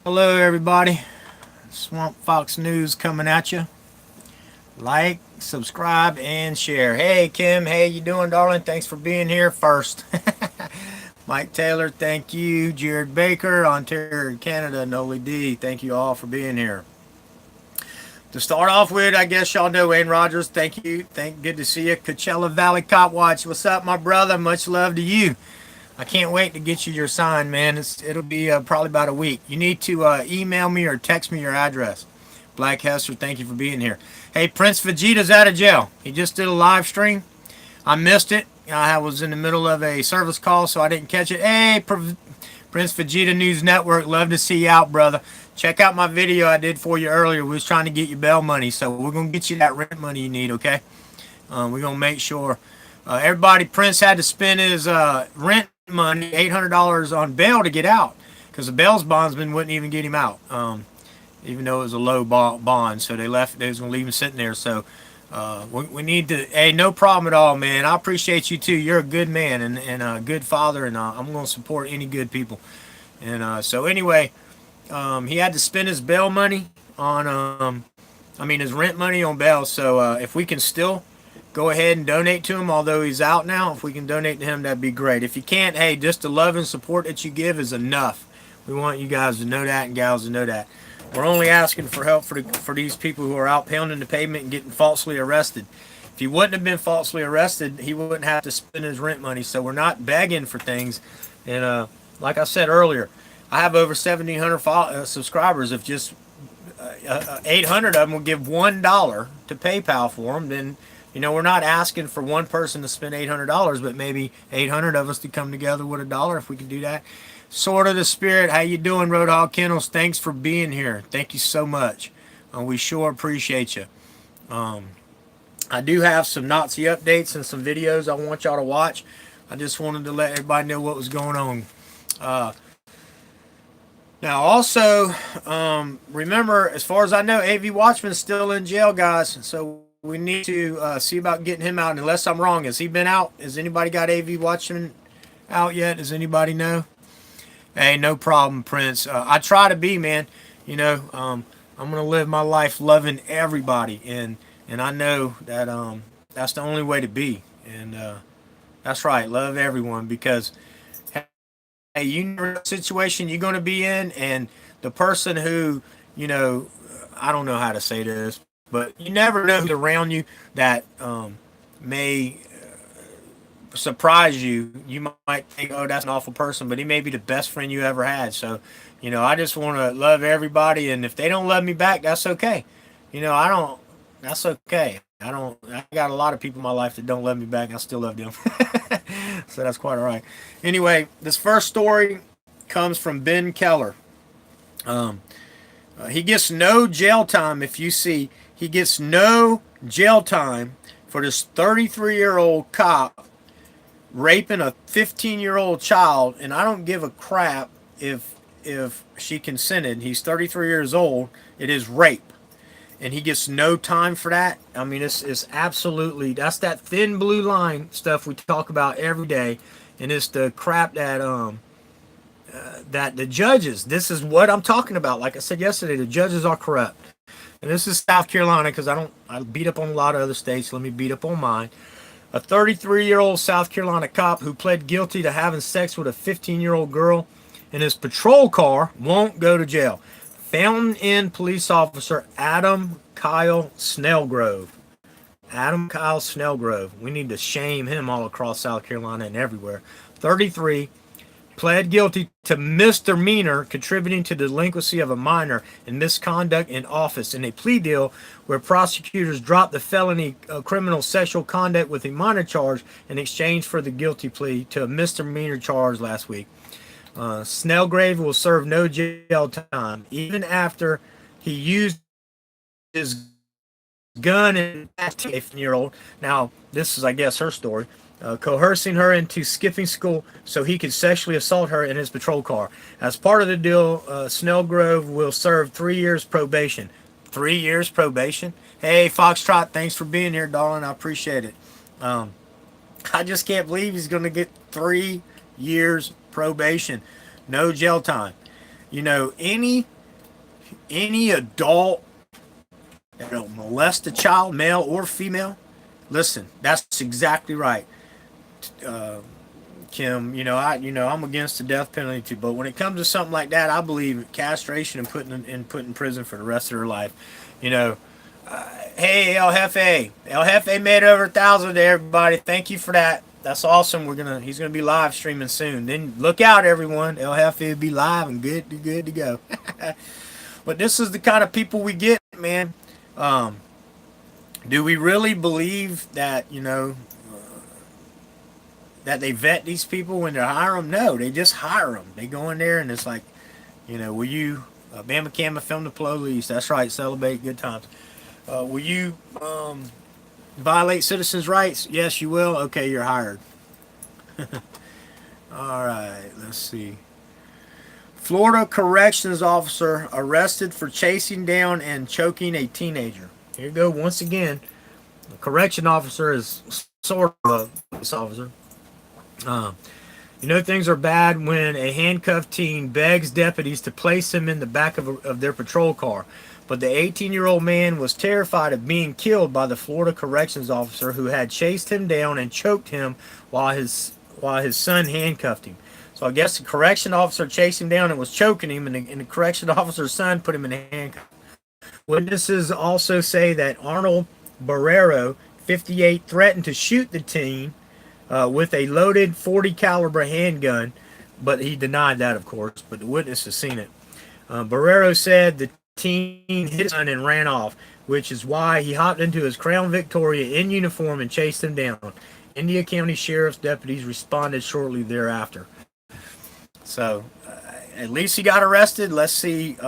Hello, everybody. Swamp Fox News coming at you. Like, subscribe, and share. Hey, Kim. Hey, you doing, darling? Thanks for being here first. Mike Taylor, thank you. Jared Baker, Ontario, Canada, Noli D. Thank you all for being here. To start off with, I guess y'all know Wayne Rogers. Thank you. Good to see you. Coachella Valley Cop Watch. What's up, my brother? Much love to you. I can't wait to get you your sign, man. It'll be probably about a week. You need to email me or text me your address. Black Hester, thank you for being here. Hey, Prince Vegeta's out of jail. He just did a live stream. I missed it. I was in the middle of a service call, so I didn't catch it. Hey, Prince Vegeta News Network, love to see you out, brother. Check out my video I did for you earlier. We was trying to get you bail money, so we're going to get you that rent money you need, okay? We're going to make sure. Everybody, Prince had to spend his rent money, $800 on bail to get out, because the bail bondsman wouldn't even get him out, even though it was a low bond. So they was going to leave him sitting there. So we need to. Hey, no problem at all, man. I appreciate you too. You're a good man and a good father, and I'm going to support any good people. And so anyway, he had to spend his bail money on, his rent money on bail. So if we can still go ahead and donate to him, although he's out now. If we can donate to him, that'd be great. If you can't, hey, just the love and support that you give is enough. We want you guys to know that and gals to know that. We're only asking for help for these people who are out pounding the pavement and getting falsely arrested. If he wouldn't have been falsely arrested, he wouldn't have to spend his rent money. So we're not begging for things. And like I said earlier, I have over 1,700 subscribers. If just 800 of them will give $1 to PayPal for them, then we're not asking for one person to spend $800, but maybe 800 of us to come together with $1 if we can do that. Sort of the spirit. How you doing, Roadhog Kennels? Thanks for being here. Thank you so much. We sure appreciate you. I do have some Nazi updates and some videos I want y'all to watch. I just wanted to let everybody know what was going on. Now, also, remember, as far as I know, AV Watchman's still in jail, guys. So we need to see about getting him out. Unless I'm wrong, has he been out? Has anybody got AV Watchman out yet? Does anybody know? Hey, no problem, Prince. I try to be, man. I'm gonna live my life loving everybody, and I know that that's the only way to be. And that's right, love everyone, because hey, you never know the situation you're gonna be in, and the person who I don't know how to say this, but you never know who's around you that may surprise you. You might think, oh, that's an awful person, but he may be the best friend you ever had. So, I just want to love everybody, and if they don't love me back, that's okay. I don't. That's okay. I don't. I got a lot of people in my life that don't love me back, and I still love them. So that's quite all right. Anyway, this first story comes from Ben Keller. He gets no jail time. If you see, he gets no jail time for this 33-year-old cop raping a 15-year-old child, and I don't give a crap if she consented. He's 33 years old. It is rape, and he gets no time for that. I mean, it's absolutely, that's that thin blue line stuff we talk about every day, and it's the crap that the judges. This is what I'm talking about. Like I said yesterday, the judges are corrupt, and this is South Carolina, because I beat up on a lot of other states. Let me beat up on mine. A 33-year-old South Carolina cop who pled guilty to having sex with a 15-year-old girl in his patrol car won't go to jail. Fountain Inn police officer Adam Kyle Snellgrove. Adam Kyle Snellgrove. We need to shame him all across South Carolina and everywhere. 33, pled guilty to misdemeanor contributing to the delinquency of a minor and misconduct in office in a plea deal where prosecutors dropped the felony criminal sexual conduct with a minor charge in exchange for the guilty plea to a misdemeanor charge last week. Snellgrave will serve no jail time, even after he used his gun and attacked a 15-year-old. Now, this is, I guess, her story. Coercing her into skipping school so he could sexually assault her in his patrol car. As part of the deal, Snellgrove will serve 3 years probation. 3 years probation? Hey, Foxtrot, thanks for being here, darling. I appreciate it. I just can't believe he's going to get 3 years probation. No jail time. Any any adult that'll molest a child, male or female, listen, that's exactly right. Uh, Kim, I'm against the death penalty too, but when it comes to something like that, I believe castration and put in prison for the rest of their life. You know, hey El Jefe, El Jefe made over 1,000 to everybody. Thank you for that. That's awesome. He's gonna be live streaming soon. Then look out, everyone. El Jefe will be live and good to go. But this is the kind of people we get, man. Um, do we really believe that that they vet these people when they hire them? No, they just hire them. They go in there and it's like, will you, Bama Cama film the police? That's right, celebrate good times. Will you violate citizens' rights? Yes, you will. Okay, you're hired. All right, let's see. Florida corrections officer arrested for chasing down and choking a teenager. Here you go once again. A correction officer is sort of a police officer. Things are bad when a handcuffed teen begs deputies to place him in the back of their patrol car. But the 18-year-old man was terrified of being killed by the Florida corrections officer who had chased him down and choked him while his son handcuffed him. So I guess the correction officer chased him down and was choking him, and the correction officer's son put him in a handcuff. Witnesses also say that Arnold Barrero, 58, threatened to shoot the teen with a loaded 40 caliber handgun, but he denied that, of course. But the witness has seen it. Barrero said the teen hit his son and ran off, which is why he hopped into his Crown Victoria in uniform and chased him down. India County Sheriff's deputies responded shortly thereafter. So, at least he got arrested. Let's see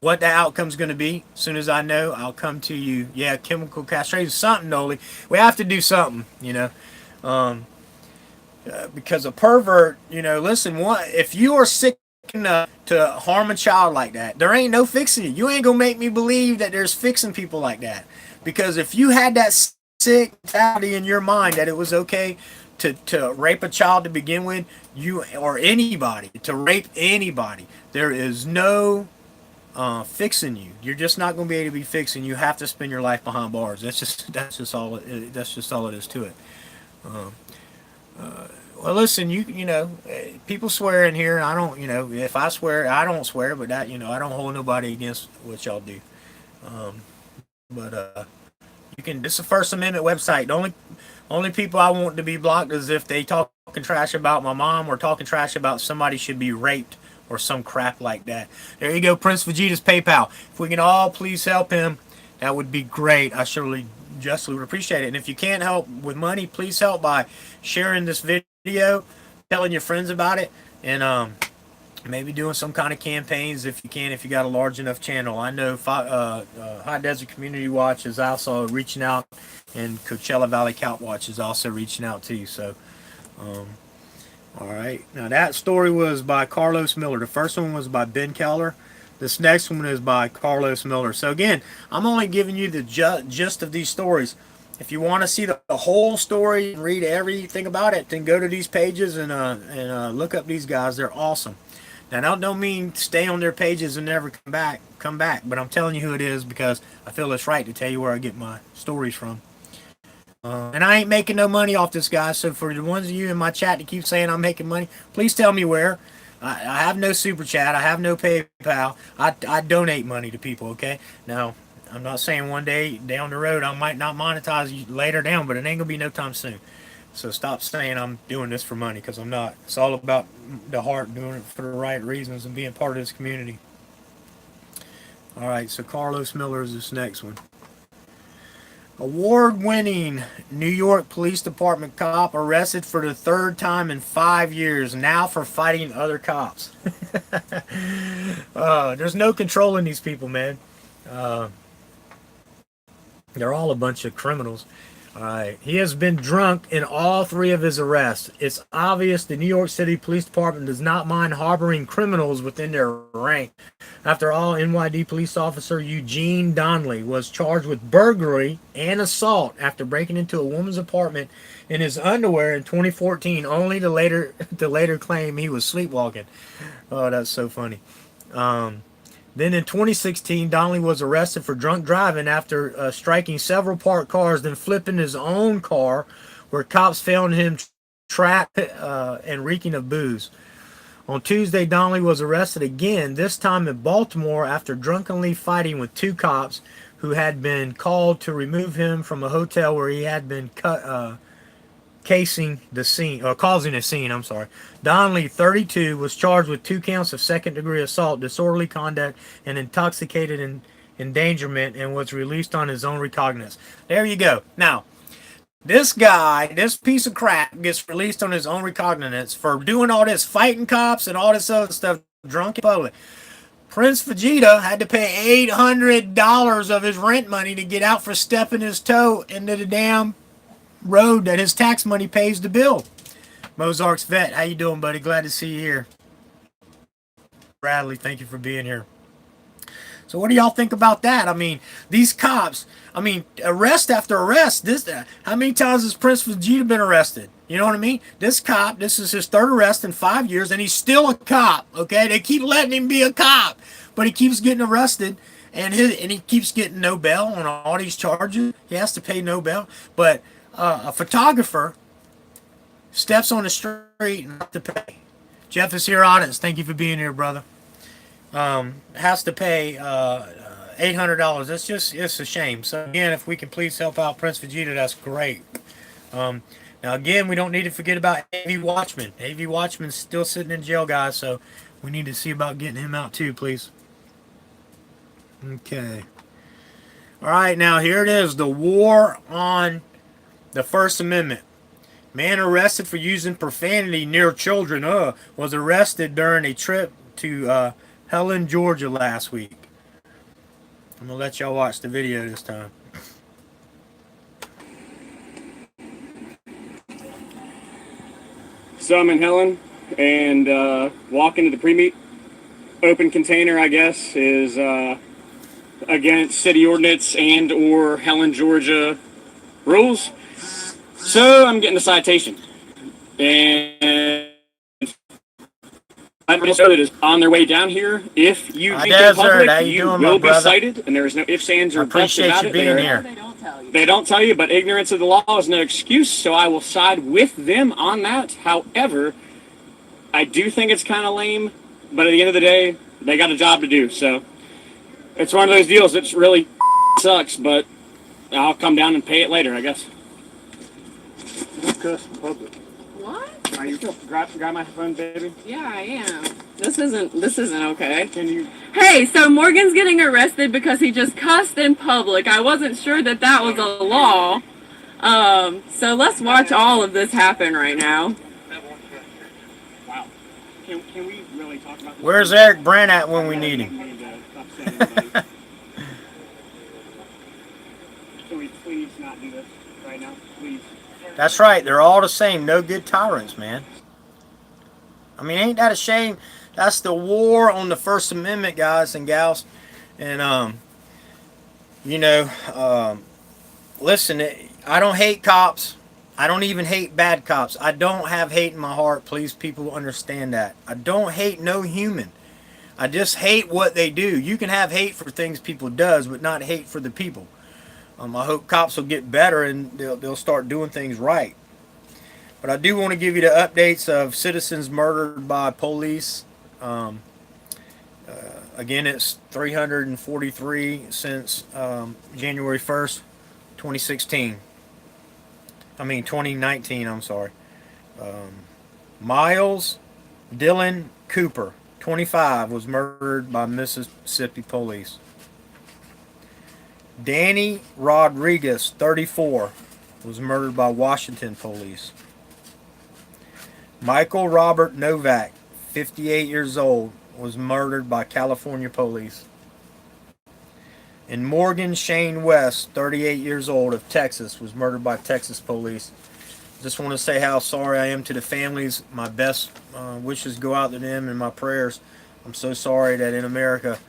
what the outcome's going to be. As soon as I know, I'll come to you. Yeah, chemical castration, something, Noli. We have to do something, because a pervert, listen, if you are sick enough to harm a child like that, there ain't no fixing it. You ain't going to make me believe that there's fixing people like that. Because if you had that sick mentality in your mind that it was okay to rape a child to begin with, or anybody, to rape anybody, there is no fixing you. You're just not going to be able to be fixing. You have to spend your life behind bars. That's just all it is to it. Well, listen, people swear in here. I don't, if I swear, I don't swear, but that, I don't hold nobody against what y'all do. But you can. This is a First Amendment website. The only people I want to be blocked is if they talking trash about my mom or talking trash about somebody should be raped or some crap like that. There you go, Prince Vegeta's PayPal. If we can all please help him, that would be great. I surely justly would appreciate it. And if you can't help with money, please help by sharing this video, telling your friends about it, and maybe doing some kind of campaigns if you can, if you got a large enough channel. I know High Desert Community Watch is also reaching out, and Coachella Valley Count Watch is also reaching out too. So, all right. Now that story was by Carlos Miller. The first one was by Ben Keller. This next one is by Carlos Miller. So again, I'm only giving you the gist of these stories. If you want to see the whole story and read everything about it, then go to these pages and look up these guys. They're awesome. Now, I don't mean stay on their pages and never come back, but I'm telling you who it is because I feel it's right to tell you where I get my stories from. And I ain't making no money off this, guy. So for the ones of you in my chat that keep saying I'm making money, please tell me where. I have no super chat. I have no PayPal. I donate money to people, okay? Now, I'm not saying one day down the road I might not monetize you later down, but it ain't going to be no time soon. So stop saying I'm doing this for money, because I'm not. It's all about the heart, doing it for the right reasons and being part of this community. All right, so Carlos Miller is this next one. Award-winning New York Police Department cop arrested for the third time in 5 years, now for fighting other cops. There's no controlling these people, man. They're all a bunch of criminals. All right. He has been drunk in all three of his arrests. It's obvious the New York City Police Department does not mind harboring criminals within their rank. After all, NYPD police officer Eugene Donnelly was charged with burglary and assault after breaking into a woman's apartment in his underwear in 2014, only to later claim he was sleepwalking. Oh, that's so funny. Then in 2016, Donnelly was arrested for drunk driving after striking several parked cars, then flipping his own car, where cops found him trapped and reeking of booze. On Tuesday, Donnelly was arrested again, this time in Baltimore after drunkenly fighting with two cops who had been called to remove him from a hotel where he had been causing a scene. I'm sorry. Donnelly, 32, was charged with 2 counts of second-degree assault, disorderly conduct, and intoxicated endangerment, and was released on his own recognizance. There you go. Now, this guy, this piece of crap, gets released on his own recognizance for doing all this fighting cops and all this other stuff drunk in public. Prince Vegeta had to pay $800 of his rent money to get out for stepping his toe into the damn road that his tax money pays to build. Mozart's vet, how you doing, buddy? Glad to see you here. Bradley, thank you for being here. So what do y'all think about that? I mean, these cops, arrest after arrest. How many times has Prince Vegeta been arrested? You know what I mean? This cop, this is his 3rd arrest in 5 years, and he's still a cop, okay? They keep letting him be a cop, but he keeps getting arrested, and he keeps getting no bail on all these charges. He has to pay no bail. But a photographer steps on the street and has to pay. Jeff is here, audience. Thank you for being here, brother. Has to pay $800. It's a shame. So again, if we can please help out Prince Vegeta, that's great. Now again, we don't need to forget about AV Watchman. AV Watchman's still sitting in jail, guys, so we need to see about getting him out too, please. Okay. All right, now here it is, the war on the First Amendment. Man arrested for using profanity near children was arrested during a trip to Helen, Georgia last week. I'm going to let y'all watch the video this time. So I'm in Helen and walk into the pre-meet. Open container, I guess, is against city ordinance and or Helen, Georgia rules. So I'm getting a citation. And I'm that is on their way down here. If you think in public, you will be cited, and there is no ifs, ands, or buts about it. They don't tell you, but ignorance of the law is no excuse, so I will side with them on that. However, I do think it's kind of lame, but at the end of the day, they got a job to do, so it's one of those deals that really sucks, but I'll come down and pay it later, I guess. Cuss in public. What? Are you grab my phone, baby? Yeah, I am. This isn't okay. Can you? Hey, so Morgan's getting arrested because he just cussed in public. I wasn't sure that was a law. So let's watch all of this happen right now. Wow. Can we really talk about this? Where's Eric Brand at when we need him? Can we please not do this right now? Please. That's right. They're all the same. No good tyrants, man. I mean, ain't that a shame? That's the war on the First Amendment, guys and gals. And, listen, I don't hate cops. I don't even hate bad cops. I don't have hate in my heart. Please, people understand that. I don't hate no human. I just hate what they do. You can have hate for things people does, but not hate for the people. I hope cops will get better and they'll start doing things right. But I do want to give you the updates of citizens murdered by police. Again, it's 343 since January 1st, 2019, I'm sorry. Miles Dylan Cooper, 25, was murdered by Mississippi police. Danny Rodriguez, 34, was murdered by Washington police. Michael Robert Novak, 58 years old, was murdered by California police. And Morgan Shane West, 38 years old, of Texas, was murdered by Texas police. Just want to say how sorry I am to the families. My best wishes go out to them and my prayers. I'm so sorry that in America,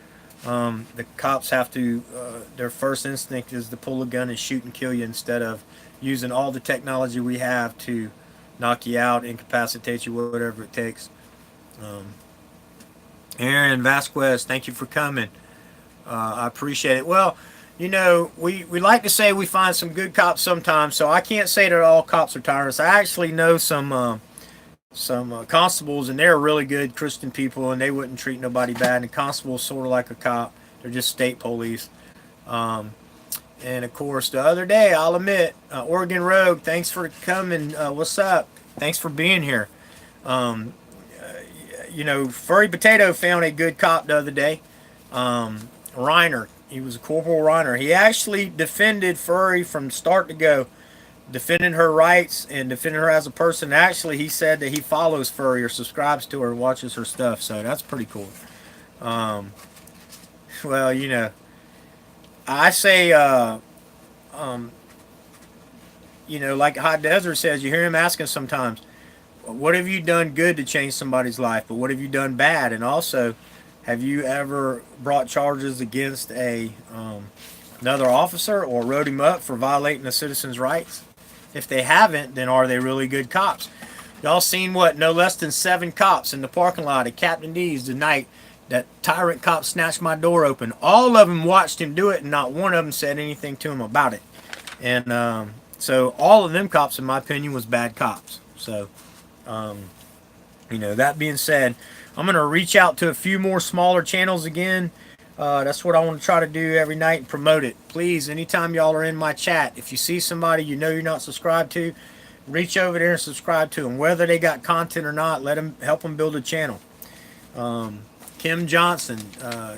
the cops have to, their first instinct is to pull a gun and shoot and kill you instead of using all the technology we have to knock you out, incapacitate you, whatever it takes. Aaron Vasquez, thank you for coming. I appreciate it. Well, you know, we like to say we find some good cops sometimes, so I can't say that all cops are tyrants. I actually know some constables, and they're really good Christian people, and they wouldn't treat nobody bad. And constables sort of like a cop; they're just state police. Um, and of course, the other day, I'll admit, Oregon Rogue, thanks for coming. What's up? Thanks for being here. Um, you know, Furry Potato found a good cop the other day. Reiner. He was a Corporal Reiner. He actually defended Furry from start to go, defending her rights and defending her as a person. Actually, he said that he follows Furry or subscribes to her and watches her stuff, so that's pretty cool. Um, well, you know, I say, you know, like Hot Desert says, you hear him asking sometimes, what have you done good to change somebody's life, but what have you done bad? And also, have you ever brought charges against another officer or wrote him up for violating a citizen's rights? If they haven't, then are they really good cops? Y'all seen what? No less than 7 cops in the parking lot at Captain D's the night that tyrant cop snatched my door open. All of them watched him do it, and not one of them said anything to him about it. And so all of them cops, in my opinion, was bad cops. So, you know, that being said, I'm going to reach out to a few more smaller channels again. That's what I want to try to do every night and promote it. Please, anytime y'all are in my chat, if you see somebody you know you're not subscribed to, reach over there and subscribe to them. Whether they got content or not, let them help them build a channel. Kim Johnson,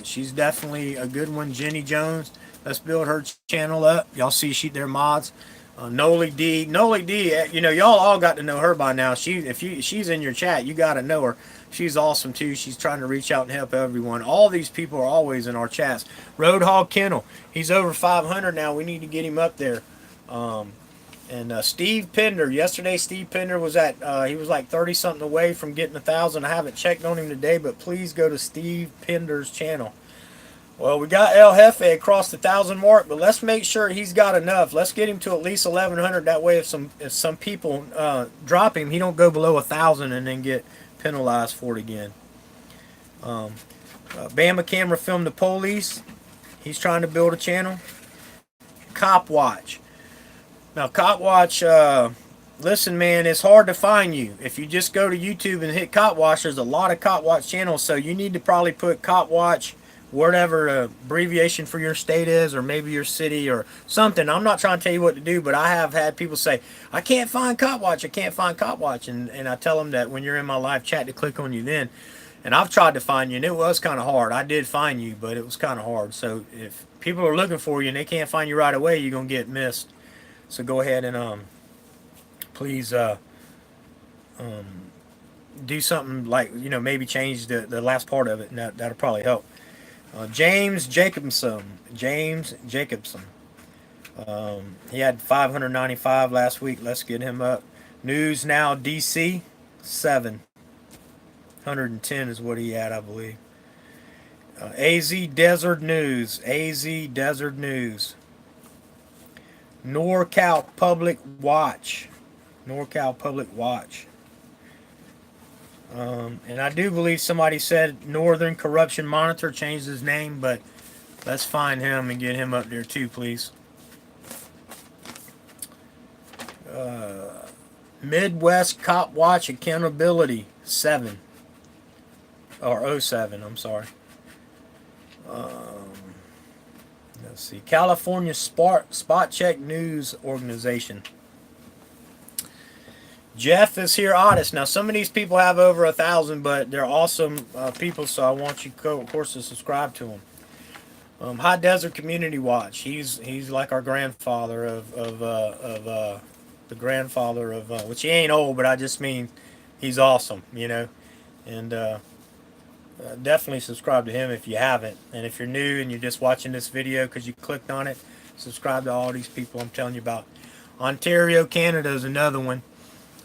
she's definitely a good one. Jenny Jones, let's build her channel up. Y'all see they're mods. Noli D, you know, y'all all got to know her by now. She's in your chat, you got to know her. She's awesome too. She's trying to reach out and help everyone. All these people are always in our chats. Roadhog Kennel, he's over 500 now. We need to get him up there. And Steve Pender, yesterday Steve Pender was at, he was like 30 something away from getting 1,000. I haven't checked on him today, but please go to Steve Pender's channel. Well, we got El Jefe across the 1,000 mark, but let's make sure he's got enough. Let's get him to at least 1,100. That way, if some people drop him, he don't go below 1,000 and then get penalized for it again. Bama Camera Film the Police. He's trying to build a channel. Cop Watch. Now, Cop Watch, listen, man, it's hard to find you. If you just go to YouTube and hit Cop Watch, there's a lot of Cop Watch channels, so you need to probably put Cop Watch, whatever abbreviation for your state is, or maybe your city or something. I'm not trying to tell you what to do, but I have had people say, I can't find Cop Watch, I can't find Cop Watch, and I tell them that when you're in my live chat to click on you then. And I've tried to find you, and it was kind of hard. I did find you, but it was kind of hard. So if people are looking for you and they can't find you right away, you're going to get missed. So go ahead and please do something like, you know, maybe change the last part of it, and that'll probably help. James Jacobson. He had 595 last week. Let's get him up. News Now DC 710 is what he had, I believe. AZ Desert News. NorCal Public Watch. And I do believe somebody said Northern Corruption Monitor changed his name, but let's find him and get him up there too, please. Midwest Cop Watch Accountability 7. Or 07, I'm sorry. Let's see. California Spot Check News Organization. Jeff is here, Otis. Now, some of these people have over 1,000, but they're awesome people, so I want you, of course, to subscribe to them. High Desert Community Watch. He's like our grandfather of the grandfather of, which he ain't old, but I just mean he's awesome, you know. And definitely subscribe to him if you haven't. And if you're new and you're just watching this video because you clicked on it, subscribe to all these people I'm telling you about. Ontario, Canada is another one.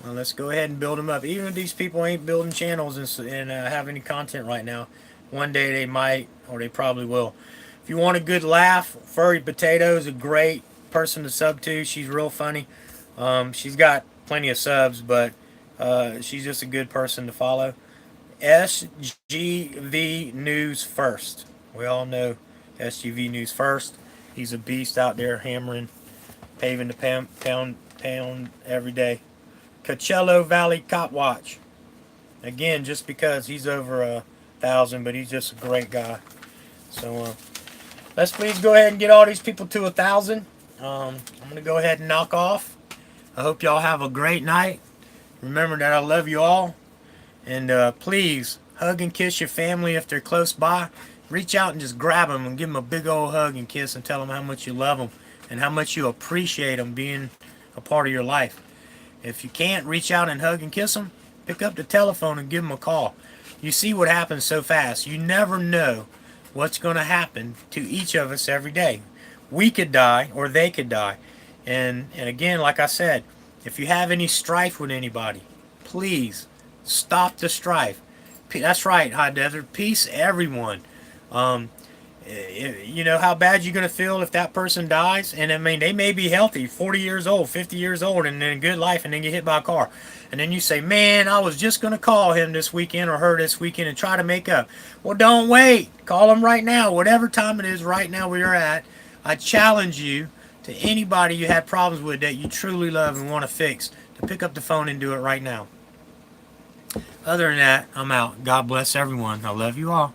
Let's go ahead and build them up. Even if these people ain't building channels and have any content right now, one day they might, or they probably will. If you want a good laugh, Furry Potato is a great person to sub to. She's real funny. She's got plenty of subs, but she's just a good person to follow. SGV News First. We all know SGV News First. He's a beast out there hammering, paving the pound every day. Coachella Valley Cop Watch. Again, just because he's over 1,000, but he's just a great guy. So let's please go ahead and get all these people to 1,000. I'm going to go ahead and knock off. I hope y'all have a great night. Remember that I love you all. And please hug and kiss your family if they're close by. Reach out and just grab them and give them a big old hug and kiss and tell them how much you love them and how much you appreciate them being a part of your life. If you can't reach out and hug and kiss them, pick up the telephone and give them a call. You see what happens so fast. You never know what's going to happen to each of us every day. We could die or they could die. And again, like I said, if you have any strife with anybody, please stop the strife. That's right, High Desert. Peace, everyone. You know how bad you're going to feel if that person dies? And I mean, they may be healthy, 40 years old, 50 years old, and in a good life, and then get hit by a car. And then you say, man, I was just going to call him this weekend or her this weekend and try to make up. Well, don't wait. Call him right now, whatever time it is right now where you're at. I challenge you to anybody you had problems with that you truly love and want to fix to pick up the phone and do it right now. Other than that, I'm out. God bless everyone. I love you all.